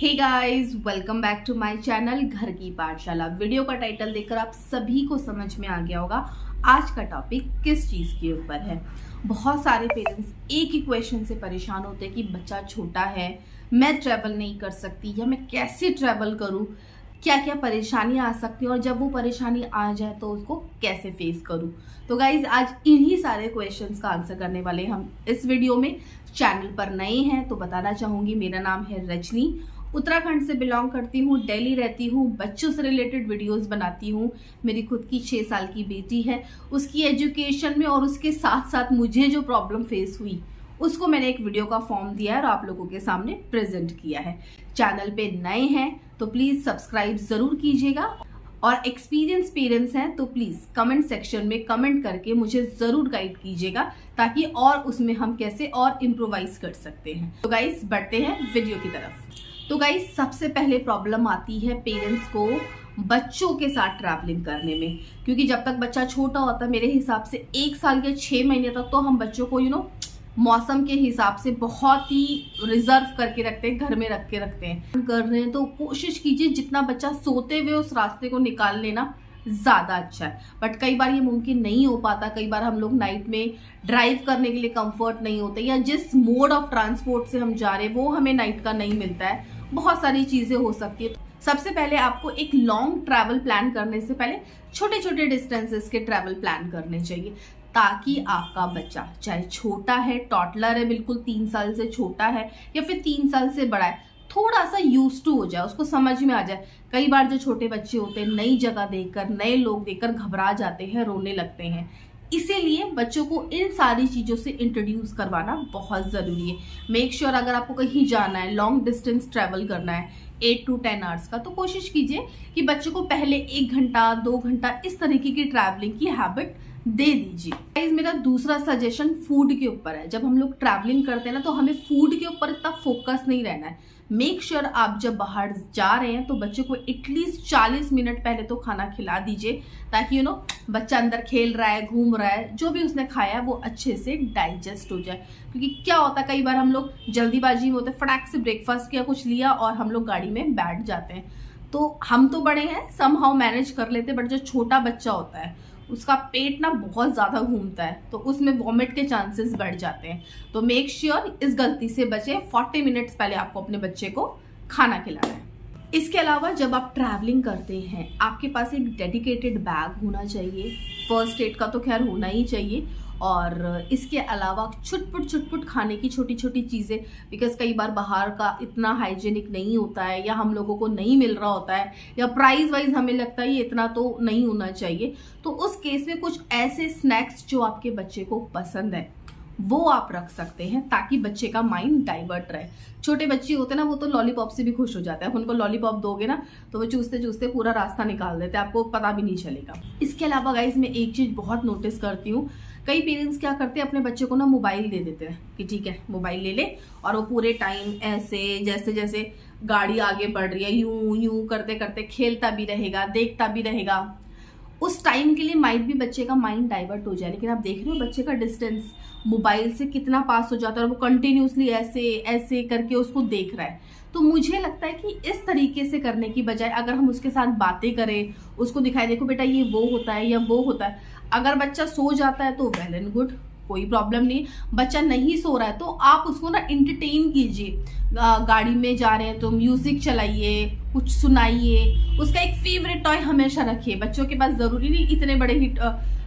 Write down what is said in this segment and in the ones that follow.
Hey guys, welcome back to my channel घर की पाठशाला। वीडियो का टाइटल देखकर आप सभी को समझ में आ गया होगा आज का टॉपिक किस चीज़ के ऊपर है। बहुत सारे पेरेंट्स एक ही क्वेश्चन से परेशान होते हैं कि बच्चा छोटा है, मैं ट्रैवल नहीं कर सकती या मैं कैसे ट्रैवल करूं, क्या क्या परेशानियां आ सकती हैं और जब वो परेशानी आ जाए तो उसको कैसे फेस करूं। तो गाइज आज इन्हीं सारे क्वेश्चंस का आंसर करने वाले हम इस वीडियो में। चैनल पर नए हैं तो बताना चाहूंगी, मेरा नाम है रजनी, उत्तराखंड से बिलोंग करती हूँ, दिल्ली रहती हूँ, बच्चों से रिलेटेड वीडियोस बनाती हूँ। मेरी खुद की 6 साल की बेटी है, उसकी एजुकेशन में और उसके साथ साथ मुझे जो प्रॉब्लम फेस हुई उसको मैंने एक वीडियो का फॉर्म दिया है और आप लोगों के सामने प्रेजेंट किया है। चैनल पे नए हैं तो प्लीज सब्सक्राइब जरूर कीजिएगा और एक्सपीरियंस पेरेंट्स हैं तो प्लीज कमेंट सेक्शन में कमेंट करके मुझे जरूर गाइड कीजिएगा ताकि और उसमें हम कैसे और इम्प्रोवाइज कर सकते हैं। तो गाइस बढ़ते हैं वीडियो की तरफ। तो गाइस सबसे पहले प्रॉब्लम आती है पेरेंट्स को बच्चों के साथ ट्रैवलिंग करने में, क्योंकि जब तक बच्चा छोटा होता है मेरे हिसाब से 1 साल के 6 महीने तक तो हम बच्चों को मौसम के हिसाब से बहुत ही रिजर्व करके रखते हैं, घर में रख के रखते हैं। कर रहे हैं तो कोशिश कीजिए जितना बच्चा सोते हुए उस रास्ते को निकाल लेना ज्यादा अच्छा है। बट कई बार ये मुमकिन नहीं हो पाता, कई बार हम लोग नाइट में ड्राइव करने के लिए कंफर्ट नहीं होते या जिस मोड ऑफ ट्रांसपोर्ट से हम जा रहे हैं वो हमें नाइट का नहीं मिलता है, बहुत सारी चीजें हो सकती है। सबसे पहले आपको एक लॉन्ग ट्रैवल प्लान करने से पहले छोटे छोटे डिस्टेंसेस के ट्रैवल प्लान करने चाहिए ताकि आपका बच्चा चाहे छोटा है, टॉडलर है, बिल्कुल 3 साल से छोटा है या फिर 3 साल से बड़ा है, थोड़ा सा यूज टू हो जाए, उसको समझ में आ जाए। कई बार जो छोटे बच्चे होते हैं नई जगह देखकर, नए लोग देखकर घबरा जाते हैं, रोने लगते हैं। इसीलिए बच्चों को इन सारी चीजों से इंट्रोड्यूस करवाना बहुत जरूरी है। मेक श्योर अगर आपको कहीं जाना है, लॉन्ग डिस्टेंस ट्रेवल करना है 8 to 10 आवर्स का, तो कोशिश कीजिए कि बच्चों को पहले 1 घंटा 2 घंटा इस तरीके की ट्रैवलिंग की हैबिट दे दीजिए। गाइस मेरा दूसरा सजेशन फूड के ऊपर है। जब हम लोग ट्रैवलिंग करते हैं ना तो हमें फूड के ऊपर इतना फोकस नहीं रहना है। मेक श्योर आप जब बाहर जा रहे हैं तो बच्चे को एटलीस्ट 40 मिनट पहले तो खाना खिला दीजिए ताकि बच्चा अंदर खेल रहा है, घूम रहा है, जो भी उसने खाया है वो अच्छे से डाइजेस्ट हो जाए। क्योंकि क्या होता है कई बार हम लोग जल्दीबाजी में होते हैं, फटाक से ब्रेकफास्ट किया, कुछ लिया और हम लोग गाड़ी में बैठ जाते हैं। तो हम तो बड़े हैं, समहाउ मैनेज कर लेते हैं, बट जो छोटा बच्चा होता है उसका पेट ना बहुत ज्यादा घूमता है तो उसमें वॉमिट के चांसेस बढ़ जाते हैं। तो मेक श्योर इस गलती से बचे। 40 मिनट्स पहले आपको अपने बच्चे को खाना खिलाना है। इसके अलावा जब आप ट्रैवलिंग करते हैं आपके पास एक डेडिकेटेड बैग होना चाहिए। फर्स्ट एड का तो खैर होना ही चाहिए और इसके अलावा छुटपुट खाने की छोटी छोटी चीज़ें, बिकॉज कई बार बाहर का इतना हाइजेनिक नहीं होता है या हम लोगों को नहीं मिल रहा होता है या प्राइस वाइज हमें लगता है ये इतना तो नहीं होना चाहिए। तो उस केस में कुछ ऐसे स्नैक्स जो आपके बच्चे को पसंद है वो आप रख सकते हैं ताकि बच्चे का माइंड डाइवर्ट रहे। छोटे बच्चे होते हैं ना वो तो लॉलीपॉप से भी खुश हो जाते हैं। उनको लॉलीपॉप दोगे ना तो वो चूसते चूसते पूरा रास्ता निकाल देते हैं, आपको पता भी नहीं चलेगा। इसके अलावा गाइज मैं एक चीज बहुत नोटिस करती हूँ, कई पेरेंट्स क्या करते हैं अपने बच्चे को ना मोबाइल दे देते हैं कि ठीक है मोबाइल ले ले और वो पूरे टाइम ऐसे जैसे जैसे गाड़ी आगे बढ़ रही है यूं यूं करते करते खेलता भी रहेगा, देखता भी रहेगा। उस टाइम के लिए माइट भी बच्चे का माइंड डाइवर्ट हो जाए, लेकिन आप देख रहे हो बच्चे का डिस्टेंस मोबाइल से कितना पास हो जाता है और वो कंटिन्यूसली ऐसे ऐसे करके उसको देख रहा है। तो मुझे लगता है कि इस तरीके से करने की बजाय अगर हम उसके साथ बातें करें, उसको दिखाई देखो बेटा ये वो होता है या वो होता है। अगर बच्चा सो जाता है तो वेल एंड गुड, कोई प्रॉब्लम नहीं। बच्चा नहीं सो रहा है तो आप उसको ना एंटरटेन कीजिए। गाड़ी में जा रहे हैं तो म्यूजिक चलाइए, कुछ सुनाइए, उसका एक फेवरेट टॉय हमेशा रखिए। बच्चों के पास जरूरी नहीं इतने बड़े ही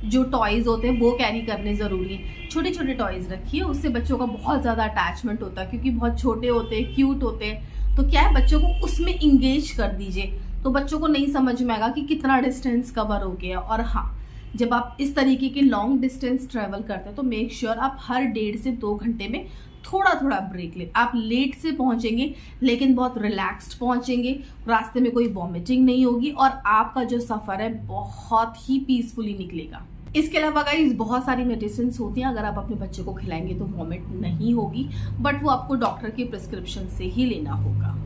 जो टॉयज होते हैं वो कैरी करने जरूरी है, छोटे छोटे टॉयज रखिए। उससे बच्चों का बहुत ज्यादा अटैचमेंट होता है क्योंकि बहुत छोटे होते हैं, क्यूट होते हैं। तो क्या है बच्चों को उसमें इंगेज कर दीजिए तो बच्चों को नहीं समझ में आएगा कि कितना डिस्टेंस कवर हो गया। और हाँ, जब आप इस तरीके की लॉन्ग डिस्टेंस ट्रेवल करते हैं तो मेक श्योर आप हर 1.5 से 2 घंटे में थोड़ा थोड़ा ब्रेक ले। आप लेट से पहुंचेंगे लेकिन बहुत रिलैक्स्ड पहुंचेंगे, रास्ते में कोई वॉमिटिंग नहीं होगी और आपका जो सफर है बहुत ही पीसफुली निकलेगा। इसके अलावा गाइस बहुत सारी मेडिसिन होती हैं, अगर आप अपने बच्चे को खिलाएंगे तो वॉमिट नहीं होगी, बट वो आपको डॉक्टर की प्रिस्क्रिप्शन से ही लेना होगा।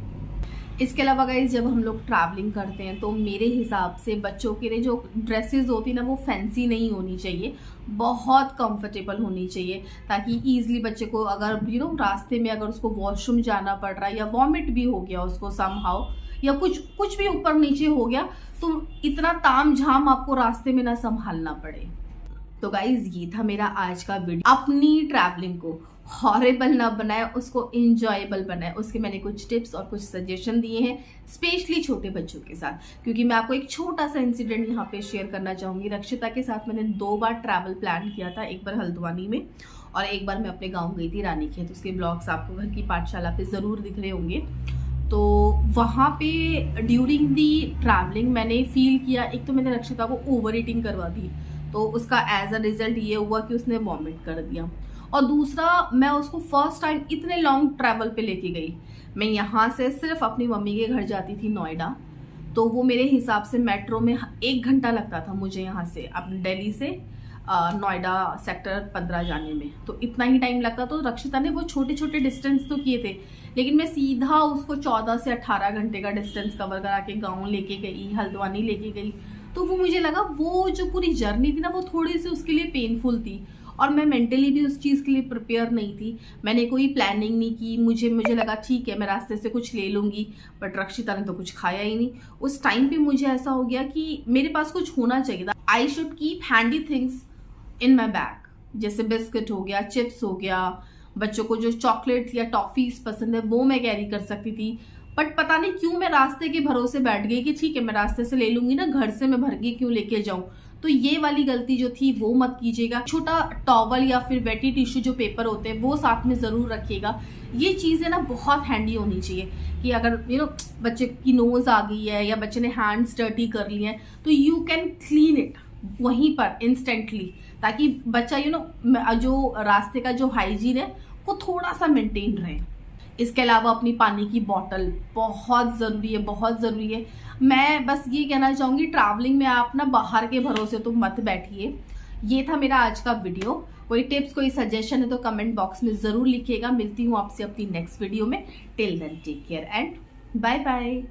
इसके अलावा गाइस जब हम लोग ट्रैवलिंग करते हैं तो मेरे हिसाब से बच्चों के लिए जो ड्रेसेस होती है ना वो फैंसी नहीं होनी चाहिए, बहुत कंफर्टेबल होनी चाहिए, ताकि ईजिली बच्चे को अगर रास्ते में अगर उसको वॉशरूम जाना पड़ रहा है या वॉमिट भी हो गया उसको समहाउ, या कुछ भी ऊपर नीचे हो गया, तो इतना ताम झाम आपको रास्ते में ना संभालना पड़े। तो गाइज ये था मेरा आज का वीडियो। अपनी ट्रैवलिंग को हॉरेबल ना बनाए, उसको इंजॉयबल बनाए, उसके मैंने कुछ टिप्स और कुछ सजेशन दिए हैं, स्पेशली छोटे बच्चों के साथ, क्योंकि मैं आपको एक छोटा सा इंसिडेंट यहाँ पे शेयर करना चाहूंगी। रक्षिता के साथ मैंने 2 बार ट्रैवल प्लान किया था, एक बार हल्द्वानी में और एक बार मैं अपने गाँव गई थी रानीखेत। उसके ब्लॉग्स आपको घर की पाठशाला पे जरूर दिख रहे होंगे। तो वहाँ पे ड्यूरिंग दी ट्रैवलिंग मैंने फील किया, एक तो मैंने रक्षिता को ओवर ईटिंग करवा दी, तो उसका एज अ रिजल्ट ये हुआ कि उसने वॉमिट कर दिया। और दूसरा, मैं उसको फर्स्ट टाइम इतने लॉन्ग ट्रैवल पे लेके गई। मैं यहाँ से सिर्फ अपनी मम्मी के घर जाती थी नोएडा, तो वो मेरे हिसाब से मेट्रो में 1 घंटा लगता था मुझे यहाँ से अपने दिल्ली से नोएडा सेक्टर 15 जाने में, तो इतना ही टाइम लगता। तो रक्षिता ने वो छोटे छोटे डिस्टेंस तो किए थे, लेकिन मैं सीधा उसको 14 से 18 घंटे का डिस्टेंस कवर करा के गाँव लेके गई, हल्द्वानी लेके गई। तो वो मुझे लगा वो जो पूरी जर्नी थी ना वो थोड़ी सी उसके लिए पेनफुल थी, और मैं मेंटली भी उस चीज़ के लिए प्रिपेयर नहीं थी। मैंने कोई प्लानिंग नहीं की, मुझे लगा ठीक है मैं रास्ते से कुछ ले लूँगी, बट रक्षिता ने तो कुछ खाया ही नहीं। उस टाइम पे मुझे ऐसा हो गया कि मेरे पास कुछ होना चाहिए था। I should keep handy things in my bag, जैसे बिस्किट हो गया, चिप्स हो गया, बच्चों को जो चॉकलेट्स या टॉफीज पसंद है वो मैं कैरी कर सकती थी। बट पता नहीं क्यों मैं रास्ते के भरोसे बैठ गई कि ठीक है मैं रास्ते से ले लूंगी ना, घर से मैं भर के क्यों लेके जाऊं। तो ये वाली गलती जो थी वो मत कीजिएगा। छोटा टॉवल या फिर वेटी टिश्यू जो पेपर होते हैं वो साथ में जरूर रखिएगा। ये चीजें ना बहुत हैंडी होनी चाहिए कि अगर बच्चे की नोज आ गई है या बच्चे ने हैंड्स डर्टी कर लिए हैं तो यू कैन क्लीन इट वहीं पर इंस्टेंटली, ताकि बच्चा जो रास्ते का जो हाइजीन है वो थोड़ा सा मेंटेन रहे। इसके अलावा अपनी पानी की बॉटल बहुत ज़रूरी है, बहुत ज़रूरी है। मैं बस ये कहना चाहूँगी ट्रैवलिंग में आप ना बाहर के भरोसे तो मत बैठिए। ये था मेरा आज का वीडियो। कोई टिप्स कोई सजेशन है तो कमेंट बॉक्स में ज़रूर लिखिएगा। मिलती हूँ आपसे अपनी नेक्स्ट वीडियो में। Till then take care and bye bye.